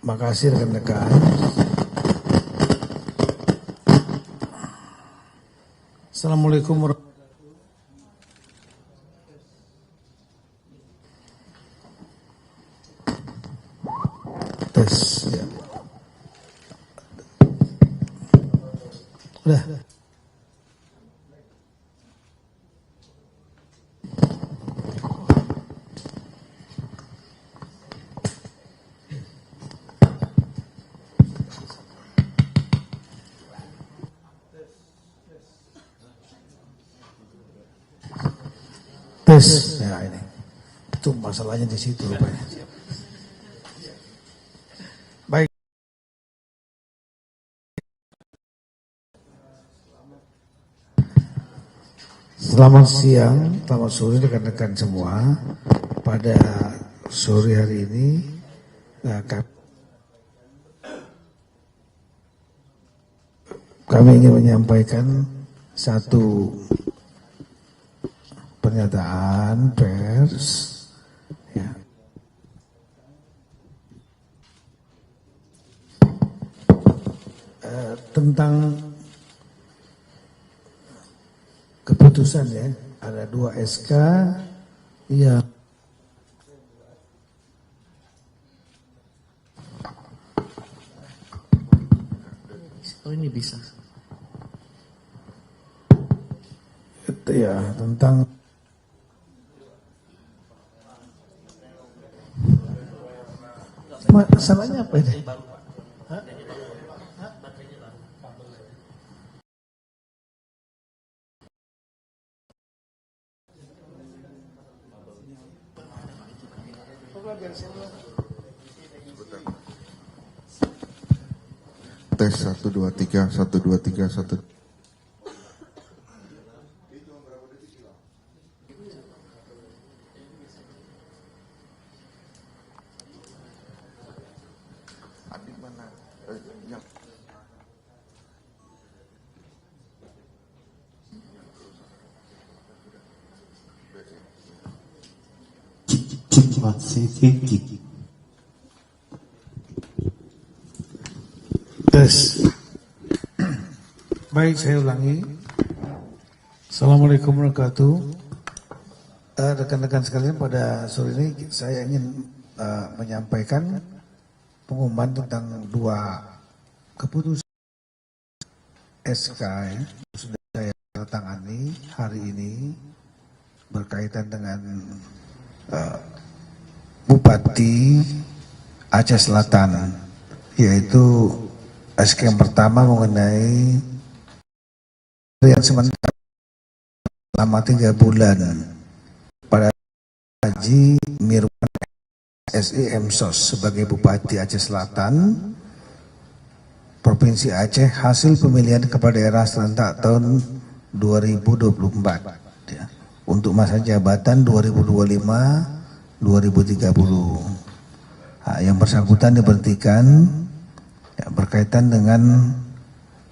Makasih rekan-rekan. Assalamualaikum warahmatullahi wabarakatuh. Tes ya. Udah. Tes. Ya ini. Itu masalahnya di situ rupanya. Baik. Selamat siang, selamat sore rekan-rekan semua. Pada sore hari ini kami ingin menyampaikan satu pernyataan pers ya, tentang keputusan ya, ada 2 SK ya. Oh ini bisa. Itu ya tentang masalahnya apa ini? Tes 1 2 3 1 2 3 1. Adik mana? Yang Tes. Baik, saya ulangi. Assalamualaikum warahmatullahi wabarakatuh. Rekan-rekan sekalian, pada sore ini saya ingin menyampaikan pengumuman tentang 2 keputusan SK ya, sudah saya tangani hari ini berkaitan dengan Bupati Aceh Selatan, yaitu SK yang pertama mengenai yang sementara selama 3 bulan pada Haji Mirwan SEM SOS sebagai Bupati Aceh Selatan Provinsi Aceh hasil pemilihan kepala daerah serentak tahun 2024 ya, untuk masa jabatan 2025-2030. Nah, yang bersangkutan diberhentikan ya, berkaitan dengan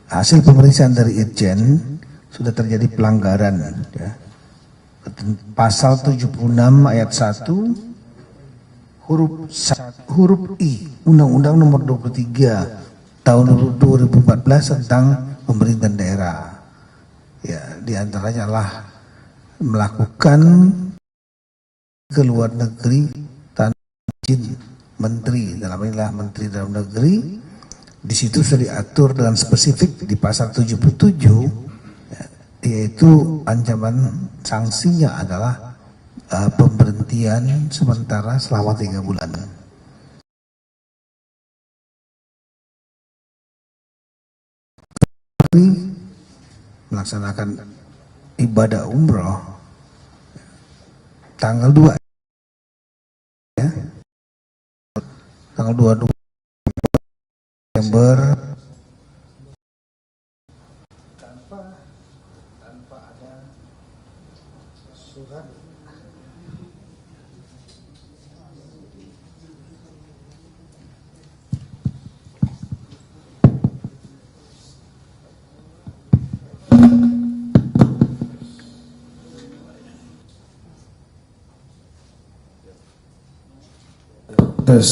hasil pemeriksaan dari Irjen sudah terjadi pelanggaran ya. Pasal 76 ayat 1 huruf I Undang-Undang Nomor 23 tahun 2014 tentang pemerintahan daerah. Ya, diantaranya adalah melakukan ke luar negeri tanpa izin menteri, dalam inilah Menteri Dalam Negeri. Di situ sudah diatur dengan spesifik di pasal 77 ya, yaitu ancaman sanksinya adalah pemberhentian sementara selama 3 bulan. Melaksanakan ibadah umroh tanggal 2 ya, tanggal 22 Desember tanpa ada surat protes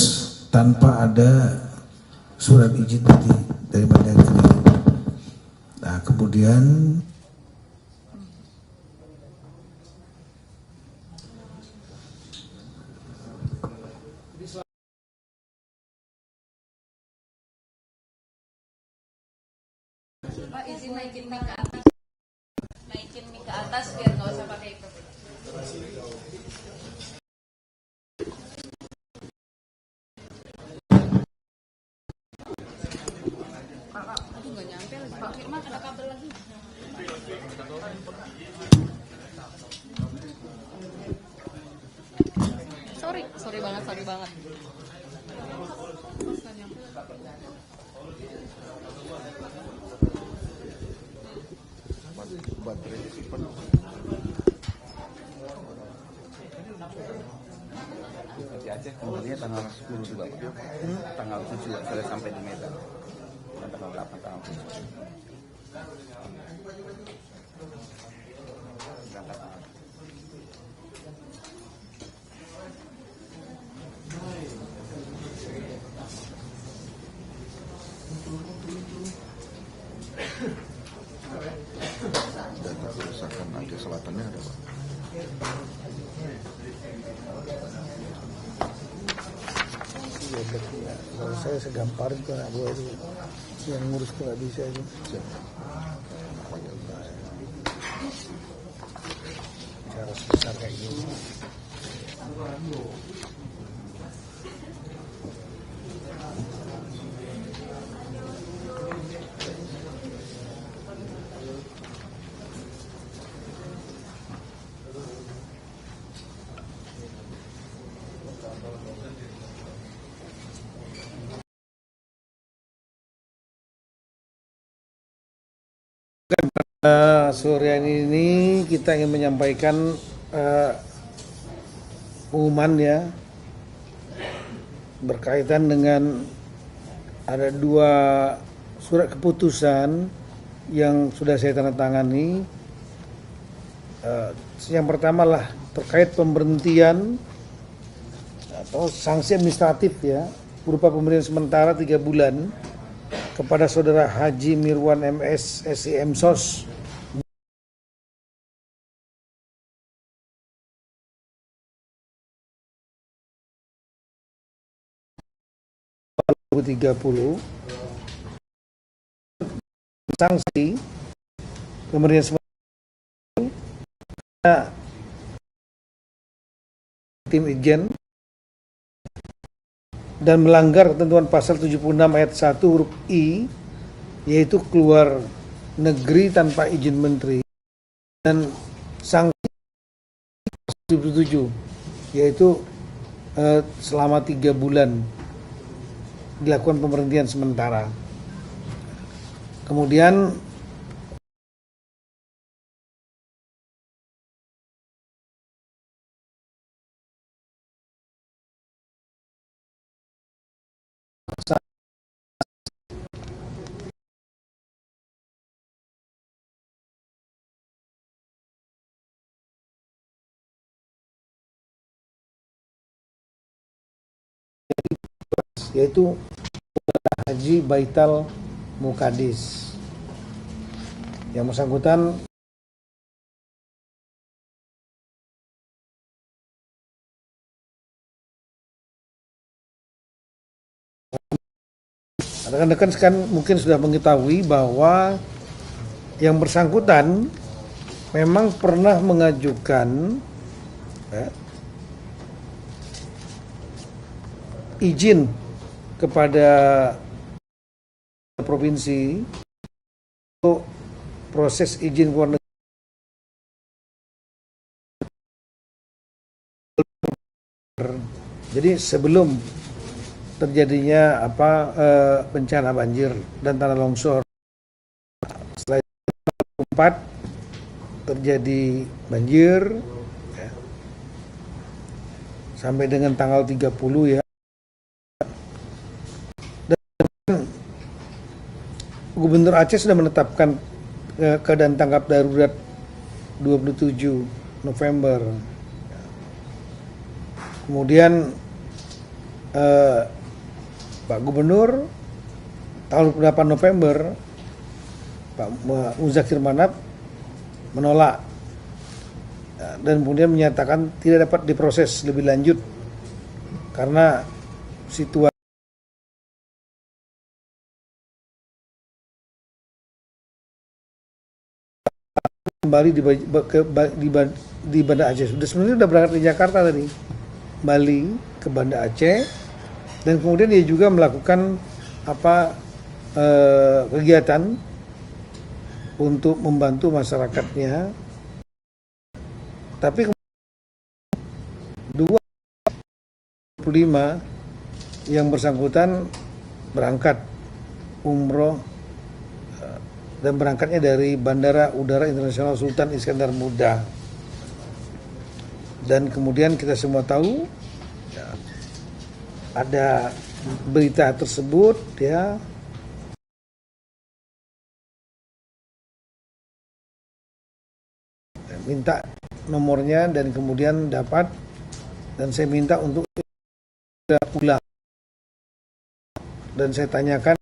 tanpa ada surat izin dari Mendagri. Nah, kemudian Pak, izin naikin mic ke atas. Naikin mic ke atas biar nggak usah pakai itu. Aduh, nggak nyampe lagi. Pak Firman, ada kabel lagi. Sorry banget. Nggak nyampe lagi. Baterai simpan. Di Aceh kembalinya tanggal 10 juga Pak. Tanggal 7 saya sampai di Medan. Dan tanggal 8 tanggal 7. Berangkat tanggal. Data kerusakan Aceh Selatannya ada Pak. kalau saya segampar itu anak buah itu yang ngurus itu nggak bisa itu. Cara sebesar kayak gini. Sore ini kita ingin menyampaikan pengumuman ya berkaitan dengan ada 2 surat keputusan yang sudah saya tanda tangani. Yang pertama lah terkait pemberhentian atau sanksi administratif ya berupa pemberian sementara 3 bulan kepada Saudara Haji Mirwan MS SIM SOS sanksi pemberian sementara tim Ijen dan melanggar ketentuan pasal 76 ayat 1 huruf I, yaitu keluar negeri tanpa izin menteri, dan sanksi 77 yaitu selama 3 bulan dilakukan pemberhentian sementara. Kemudian yaitu Haji Baital Mukadis. Yang bersangkutan rekan-rekan kan mungkin sudah mengetahui bahwa yang bersangkutan memang pernah mengajukan izin kepada provinsi untuk proses izin keluar negeri. Jadi sebelum terjadinya bencana banjir dan tanah longsor, setelah 4 terjadi banjir ya, sampai dengan tanggal 30 ya. Gubernur Aceh sudah menetapkan keadaan tanggap darurat 27 November. Kemudian Pak Gubernur tahun 8 November Pak Muzakir Manap menolak dan kemudian menyatakan tidak dapat diproses lebih lanjut karena situasi kembali di Banda Aceh. Sebenarnya sudah berangkat di Jakarta tadi, Bali ke Banda Aceh, dan kemudian dia juga melakukan kegiatan untuk membantu masyarakatnya. Tapi 25 yang bersangkutan berangkat umroh dan berangkatnya dari Bandara Udara Internasional Sultan Iskandar Muda. Dan kemudian kita semua tahu ya, ada berita tersebut ya, minta nomornya dan kemudian dapat, dan saya minta untuk pulang, dan saya tanyakan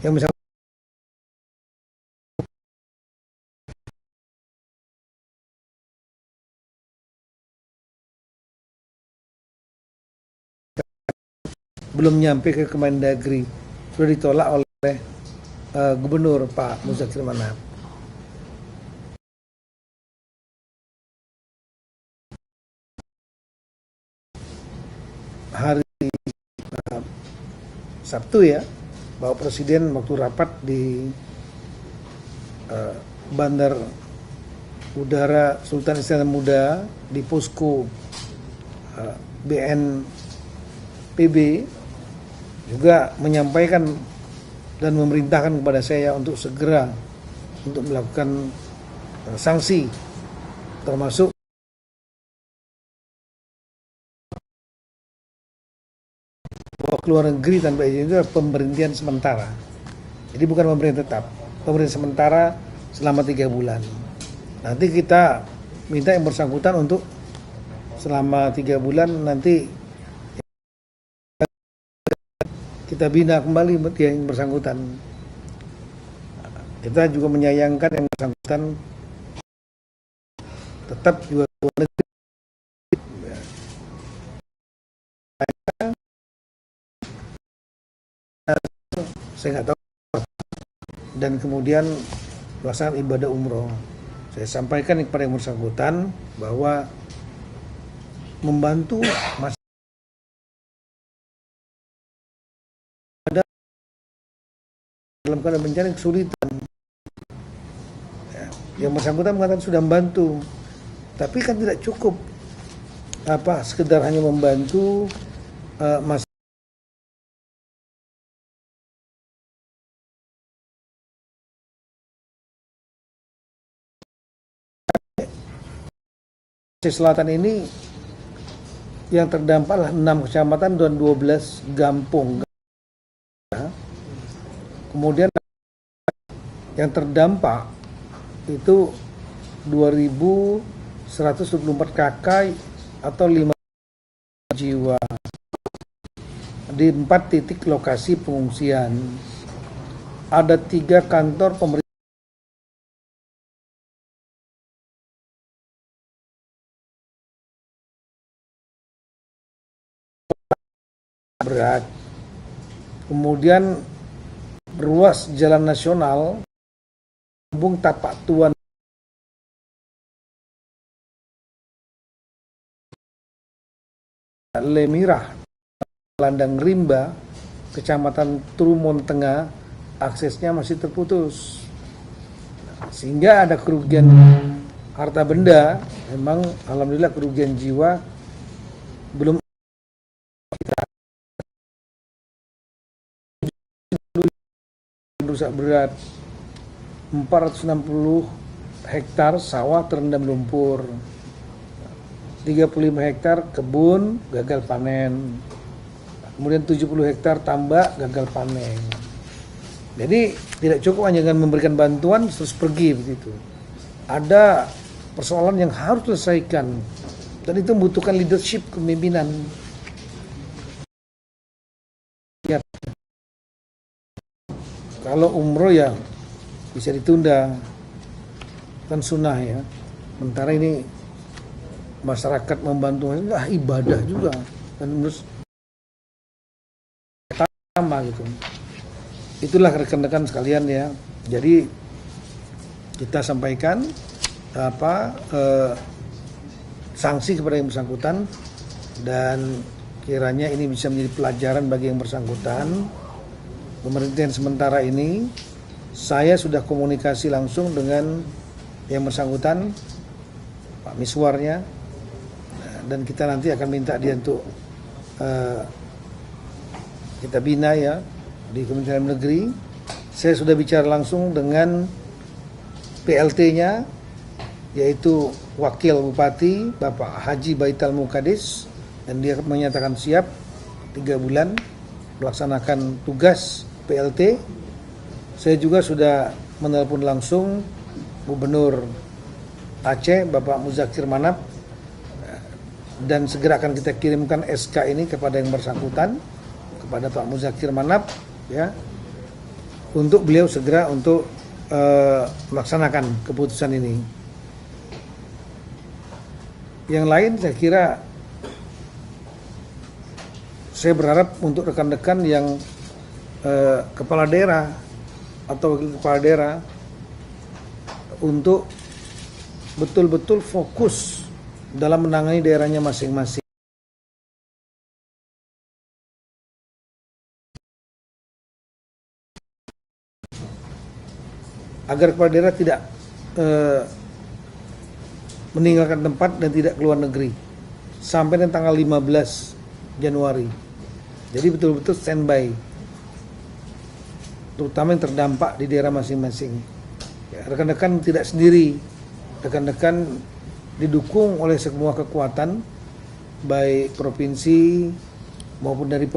yang bisa belum nyampe ke Kemendagri, sudah ditolak oleh Gubernur Pak Muzakir Manap. Hari Sabtu ya, Bapak Presiden waktu rapat di Bandar Udara Sultan Iskandar Muda di posko BNPB juga menyampaikan dan memerintahkan kepada saya untuk segera untuk melakukan sanksi, termasuk keluar negeri tanpa izin itu adalah pemberhentian sementara. Jadi bukan pemberhentian tetap, pemberhentian sementara selama 3 bulan. Nanti kita minta yang bersangkutan untuk selama 3 bulan nanti kita bina kembali yang bersangkutan. Kita juga menyayangkan yang bersangkutan tetap juga keluar negeri. Saya nggak tahu, dan kemudian melaksanakan ibadah umroh. Saya sampaikan kepada yang bersangkutan bahwa membantu masyarakat dalam keadaan bencana kesulitan. Yang bersangkutan mengatakan sudah membantu, tapi kan tidak cukup sekedar hanya membantu masyarakat. Selatan ini yang terdampak 6 kecamatan dan 12 kampung. Kemudian yang terdampak itu 2.124 kakak atau 5 jiwa di 4 titik lokasi pengungsian. Ada 3 kantor pemerintah berat. Kemudian ruas jalan nasional hubung Tapak Tuan Lemirah, Landang Rimba, Kecamatan Trumon Tengah, aksesnya masih terputus. Sehingga ada kerugian harta benda, memang alhamdulillah kerugian jiwa belum rusak berat. 460 hektar sawah terendam lumpur, 35 hektar kebun gagal panen, kemudian 70 hektar tambak gagal panen. Jadi tidak cukup hanya dengan memberikan bantuan terus pergi begitu. Ada persoalan yang harus diselesaikan, dan itu membutuhkan leadership, kepemimpinan. Ya, kalau umroh ya bisa ditunda, kan sunnah ya. Sementara ini masyarakat membantu, ibadah juga dan terus sama gitu. Itulah rekan-rekan sekalian ya. Jadi kita sampaikan sanksi kepada yang bersangkutan, dan kiranya ini bisa menjadi pelajaran bagi yang bersangkutan. Pemerintahan sementara ini saya sudah komunikasi langsung dengan yang bersangkutan, Pak Miswarnya, dan kita nanti akan minta dia untuk kita bina ya di Kementerian Negeri. Saya sudah bicara langsung dengan PLT-nya, yaitu Wakil Bupati Bapak Haji Baital Mukadis, dan dia menyatakan siap 3 bulan melaksanakan tugas PLT. Saya juga sudah menelpon langsung Gubernur Aceh Bapak Muzakir Manap, dan segera akan kita kirimkan SK ini kepada yang bersangkutan, kepada Pak Muzakir Manap ya, untuk beliau segera untuk melaksanakan keputusan ini. Yang lain saya kira saya berharap untuk rekan-rekan yang kepala daerah atau wakil kepala daerah untuk betul-betul fokus dalam menangani daerahnya masing-masing. Agar kepala daerah tidak meninggalkan tempat dan tidak keluar negeri sampai dengan tanggal 15 Januari. Jadi betul-betul standby, terutama yang terdampak di daerah masing-masing. Ya, rekan-rekan tidak sendiri, rekan-rekan didukung oleh semua kekuatan, baik provinsi maupun dari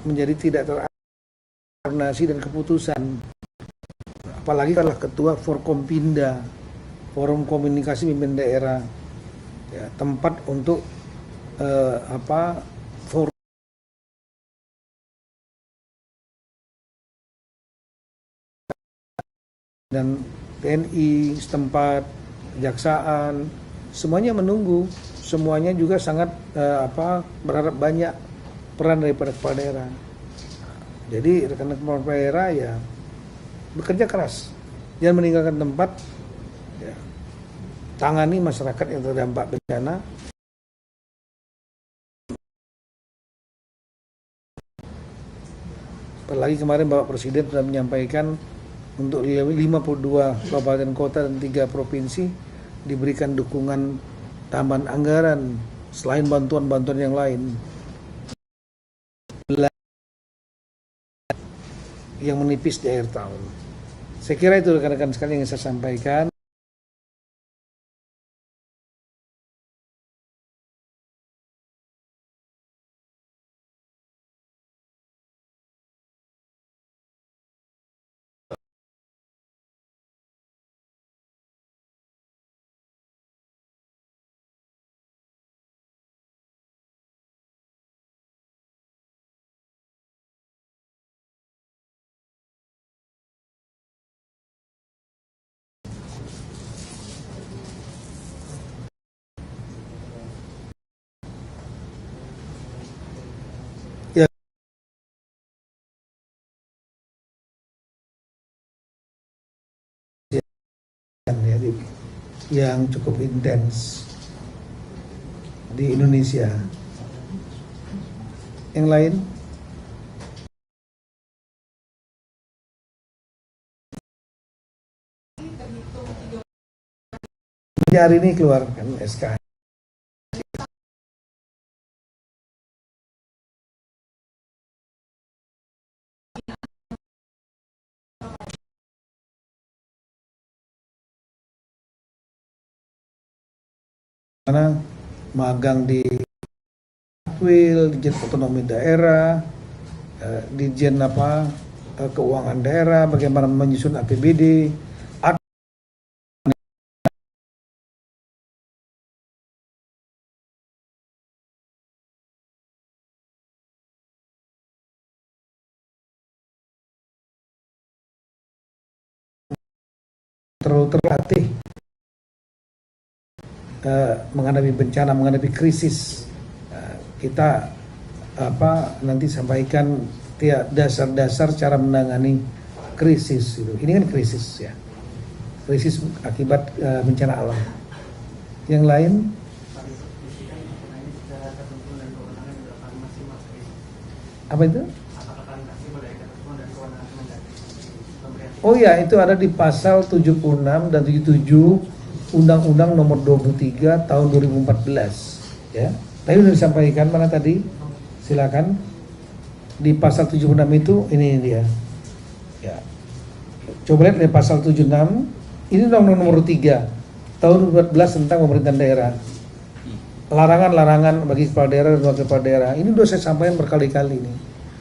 menjadi tidak terkoordinasi dan keputusan. Apalagi kalau ketua Forkompinda, Forum Komunikasi Pimpinan Daerah, ya, tempat untuk forum dan TNI setempat, kejaksaan, semuanya menunggu, semuanya juga sangat berharap banyak peran daripada kepala daerah. Jadi rekan-rekan kepala daerah ya bekerja keras, jangan meninggalkan tempat, ya, tangani masyarakat yang terdampak bencana. Apalagi kemarin Bapak Presiden sudah menyampaikan untuk 52 kabupaten kota dan 3 provinsi diberikan dukungan tambahan anggaran selain bantuan-bantuan yang lain yang menipis di akhir tahun. Saya kira itu rekan-rekan sekalian yang saya sampaikan. Yang cukup intens di Indonesia. Yang lain? Hari ini keluarkan SK. mana magang di Akwil, Dijen Otonomi Daerah, Dijen Keuangan Daerah, bagaimana menyusun APBD, terlatih menghadapi bencana, menghadapi krisis. Kita nanti sampaikan dasar-dasar cara menangani krisis itu. Ini kan krisis ya, krisis akibat bencana alam. Yang lain, apa itu? Oh ya, itu ada di pasal 76 dan 77 Undang-Undang Nomor 23 Tahun 2014 ya. Tadi sudah disampaikan, mana tadi? Silakan. Di pasal 76 itu ini dia. Ya. Coba lihat di pasal 76. Ini Undang-Undang Nomor 3 Tahun 2014 tentang pemerintahan daerah. Larangan-larangan bagi kepala daerah dan wakil kepala daerah. Ini sudah saya sampaikan berkali-kali nih.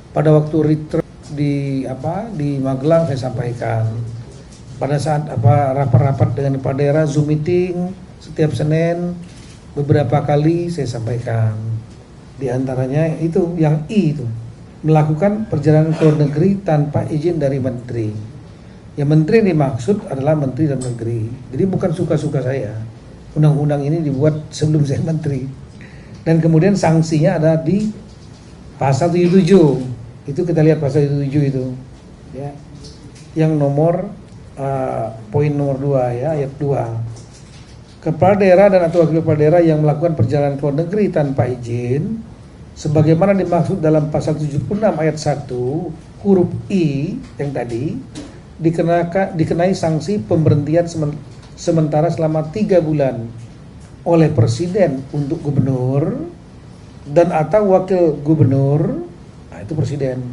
Pada waktu retreat di Magelang saya sampaikan. Pada saat rapat-rapat dengan kepala daerah, Zoom meeting setiap Senin beberapa kali saya sampaikan. Di antaranya itu yang I itu, melakukan perjalanan ke luar negeri tanpa izin dari menteri. Ya, menteri yang dimaksud adalah menteri dalam negeri. Jadi bukan suka-suka saya. Undang-undang ini dibuat sebelum saya menteri. Dan kemudian sanksinya ada di pasal 77. Itu kita lihat pasal 77 itu. Ya. Yang nomor poin nomor 2 ya, ayat 2. Kepala daerah dan atau wakil kepala daerah yang melakukan perjalanan ke luar negeri tanpa izin sebagaimana dimaksud dalam pasal 76 ayat 1 huruf I yang tadi dikenai sanksi pemberhentian sementara selama 3 bulan oleh presiden untuk gubernur dan atau wakil gubernur, nah itu presiden,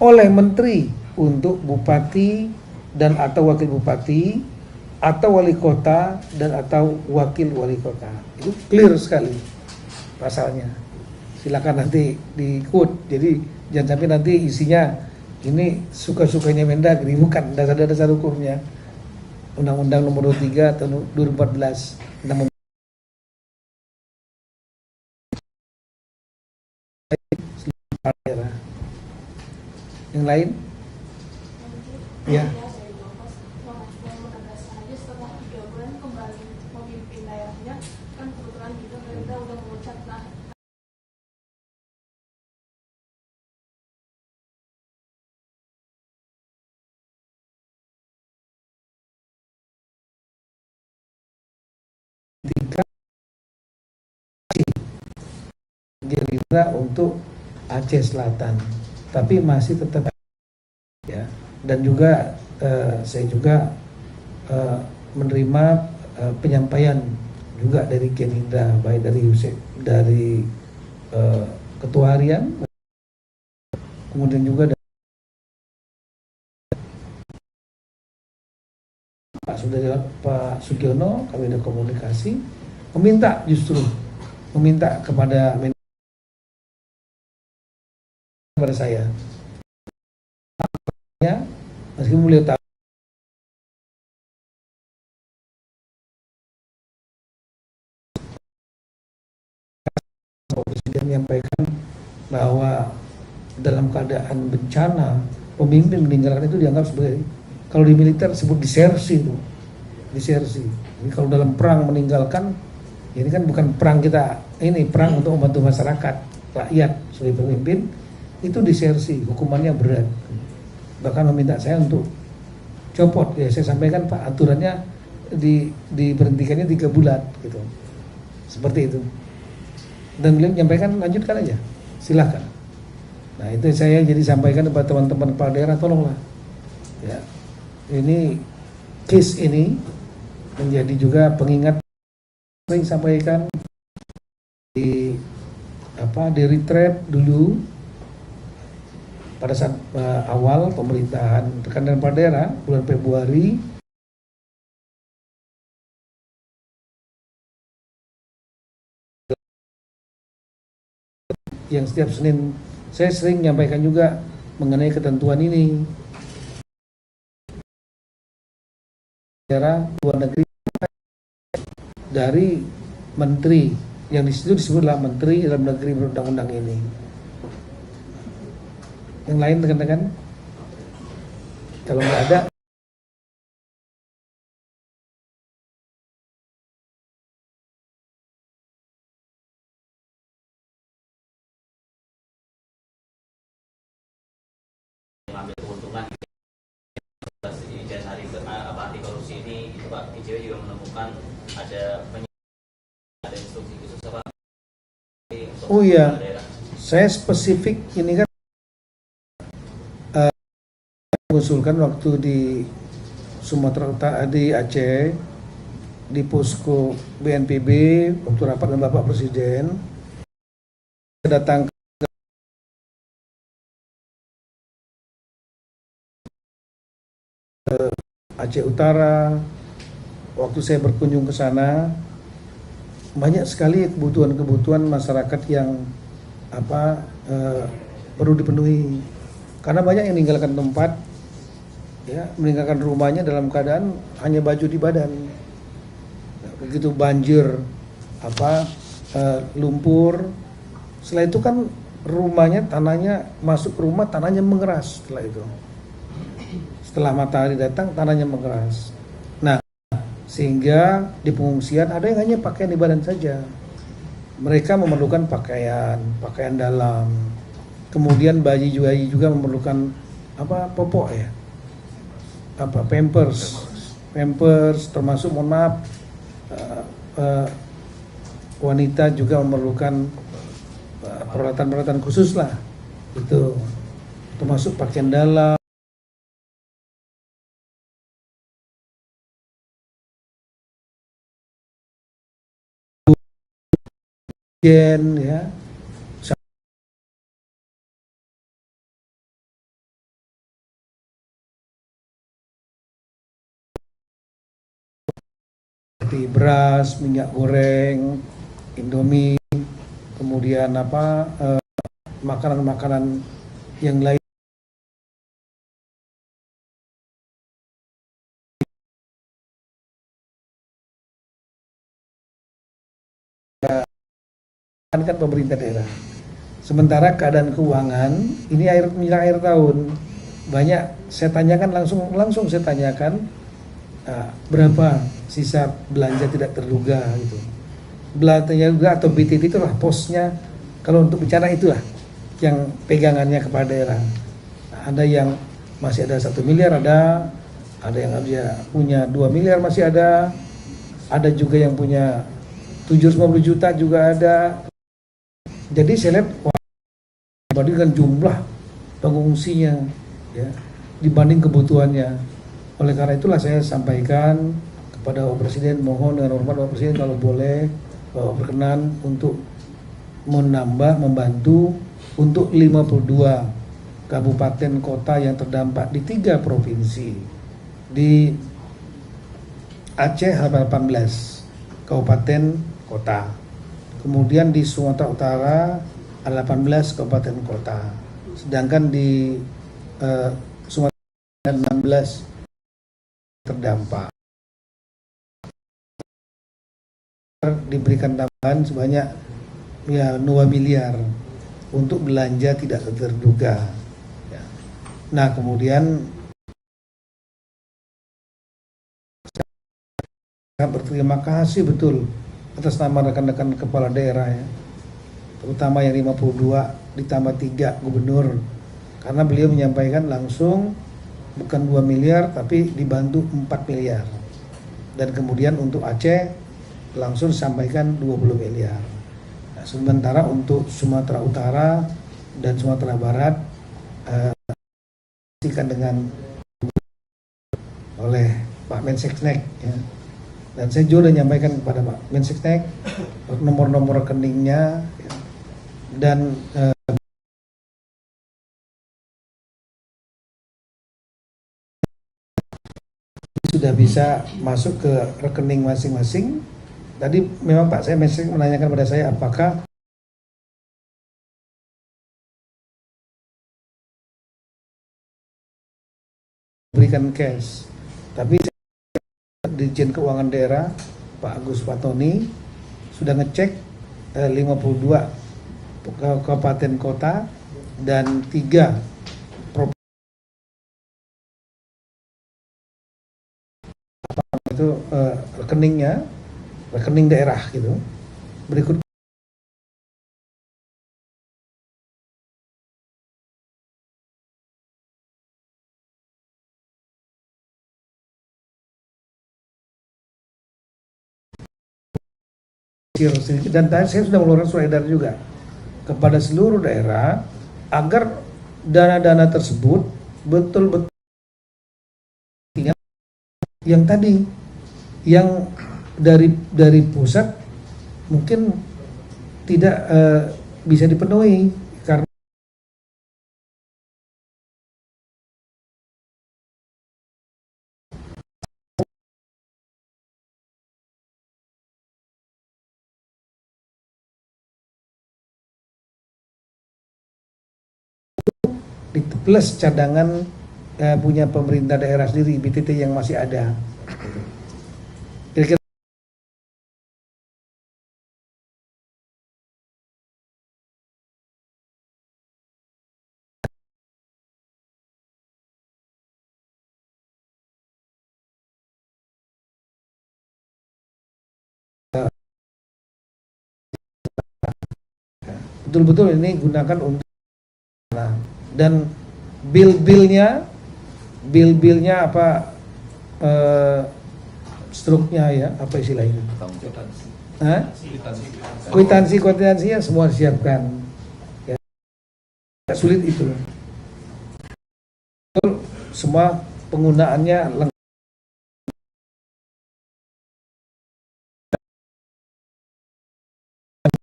oleh menteri untuk bupati dan atau wakil bupati atau wali kota dan atau wakil wali kota. Itu clear sekali pasalnya. Silakan nanti di quote. Jadi jangan sampai nanti isinya ini suka-sukanya Mendagri, bukan dasar-dasar hukumnya. Undang-Undang Nomor 23 tahun 2014 tentang daerah. Yang lain? Ya. Gerindra untuk Aceh Selatan, tapi masih tetap ya. Dan juga saya juga menerima penyampaian juga dari Gerindra, baik dari ketua harian, kemudian juga dari Pak Sugiono. Kami ada komunikasi, meminta kepada saya, meskipun beliau tahu Presiden menyampaikan bahwa dalam keadaan bencana pemimpin meninggalkan itu dianggap sebagai, kalau di militer disebut disersi itu, disersi. Jadi kalau dalam perang meninggalkan, ini kan bukan perang kita, ini perang untuk membantu masyarakat, rakyat sebagai pemimpin, itu disersi, hukumannya berat. Bahkan meminta saya untuk copot. Ya saya sampaikan Pak, aturannya diberhentikannya 3 bulan gitu, seperti itu. Dan beliau menyampaikan lanjutkan aja, silahkan. Nah itu saya jadi sampaikan kepada teman-teman kepala daerah, tolonglah ya, ini case ini menjadi juga pengingat. Sering sampaikan di retreat dulu pada saat awal pemerintahan tekanan kepala daerah bulan Februari yang setiap Senin saya sering menyampaikan juga mengenai ketentuan ini. Cara luar negeri dari menteri yang di situ disebutlah menteri dalam negeri berundang-undang ini. Yang lain rekan-rekan, kalau nggak ada, mengambil keuntungan di hari anti korupsi ini, itu Pak, ICW juga menemukan ada instruksi khusus apa? oh iya, saya spesifik ini kan mengusulkan waktu di Sumatera Utara, di Aceh, di posko BNPB waktu rapat dengan Bapak Presiden, datang ke Aceh Utara. Waktu saya berkunjung ke sana, banyak sekali kebutuhan-kebutuhan masyarakat yang perlu dipenuhi, karena banyak yang meninggalkan tempat, ya, meninggalkan rumahnya dalam keadaan hanya baju di badan. Begitu banjir, lumpur, setelah itu kan rumahnya, tanahnya masuk rumah, tanahnya mengeras. Setelah matahari datang, tanahnya mengeras. Nah, sehingga di pengungsian ada yang hanya pakaian di badan saja. Mereka memerlukan pakaian dalam. Kemudian bayi juga memerlukan popok ya, pampers, termasuk mohon maaf, wanita juga memerlukan peralatan khusus lah, itu termasuk pakaian dalam. Ya, seperti beras, minyak goreng, Indomie, kemudian makanan-makanan yang lain. Kan pemerintah daerah. Sementara keadaan keuangan ini menjelang akhir tahun, banyak saya tanyakan langsung saya tanyakan berapa sisa belanja tidak terduga gitu. Belanja juga atau BTT itulah posnya kalau untuk bencana, itulah yang pegangannya kepala daerah. Ada yang masih ada 1 miliar, ada yang punya 2 miliar masih ada juga yang punya 750 juta juga ada. Jadi saya lihat dibandingkan jumlah pengungsinya, ya, dibanding kebutuhannya. Oleh karena itulah saya sampaikan kepada Bapak Presiden, mohon dengan hormat Bapak Presiden kalau boleh Bapak berkenan untuk membantu untuk 52 kabupaten kota yang terdampak di 3 provinsi. Di Aceh 18 kabupaten kota. Kemudian di Sumatera Utara ada 18 kabupaten kota, sedangkan di Sumatera 16 terdampak. Diberikan tambahan sebanyak 2 miliar untuk belanja tidak terduga. Nah, kemudian saya berterima kasih betul atas nama rekan-rekan kepala daerah, ya, terutama yang 52 ditambah 3 gubernur, karena beliau menyampaikan langsung bukan 2 miliar tapi dibantu 4 miliar, dan kemudian untuk Aceh langsung disampaikan 20 miliar. Nah, sementara untuk Sumatera Utara dan Sumatera Barat dengan oleh Pak Menseknek, ya. Dan saya juga sudah menyampaikan kepada Pak Menseknek nomor-nomor rekeningnya, ya. Dan sudah bisa masuk ke rekening masing-masing. Tadi memang Pak Menseknek menanyakan pada saya apakah diberikan cash. Tapi Dirjen Keuangan Daerah Pak Agus Fatoni sudah ngecek 52 kabupaten kota dan 3 provinsi itu rekening daerah gitu. Berikut dan tadi saya sudah mengeluarkan surat edaran juga kepada seluruh daerah agar dana-dana tersebut betul-betul yang tadi yang dari pusat mungkin tidak bisa dipenuhi karena plus cadangan punya pemerintah daerah sendiri BTT yang masih ada. Kira-kira betul-betul ini gunakan untuk dan bill-billnya apa struknya ya apa istilahnya kwitansinya semua disiapkan ya. Sulit itu semua penggunaannya lengkap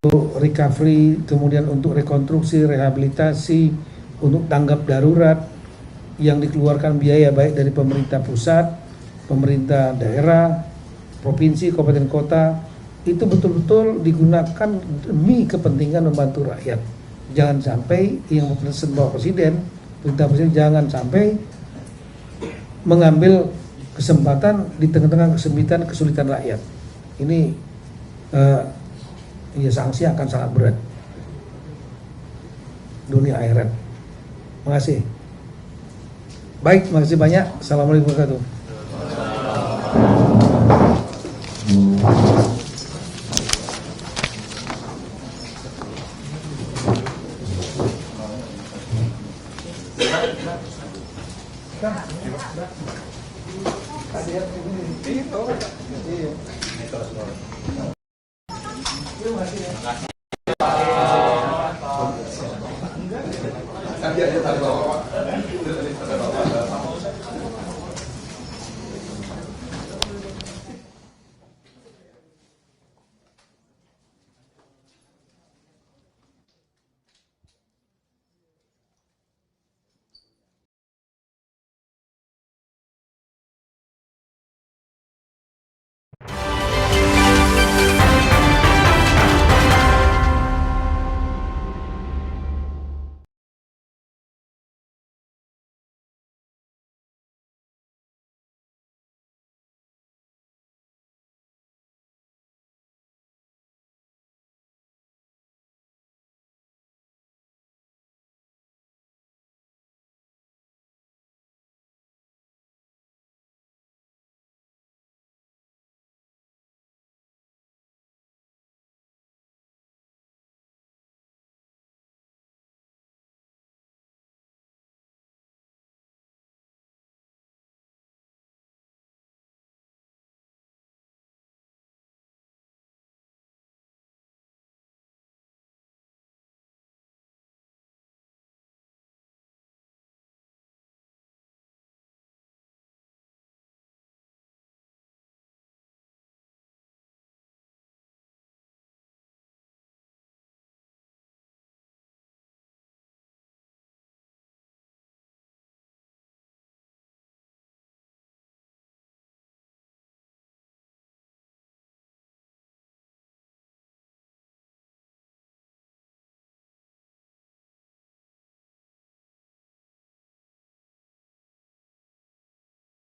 untuk recovery, kemudian untuk rekonstruksi, rehabilitasi, untuk tanggap darurat yang dikeluarkan biaya baik dari pemerintah pusat, pemerintah daerah, provinsi, kabupaten kota, itu betul-betul digunakan demi kepentingan membantu rakyat. Jangan sampai yang dipesan Bapak Presiden, perintah Presiden jangan sampai mengambil kesempatan di tengah-tengah kesulitan rakyat. Ini ya sanksi akan sangat berat dunia akhirat. Terima kasih. Baik, terima kasih banyak. Assalamualaikum warahmatullahi wabarakatuh.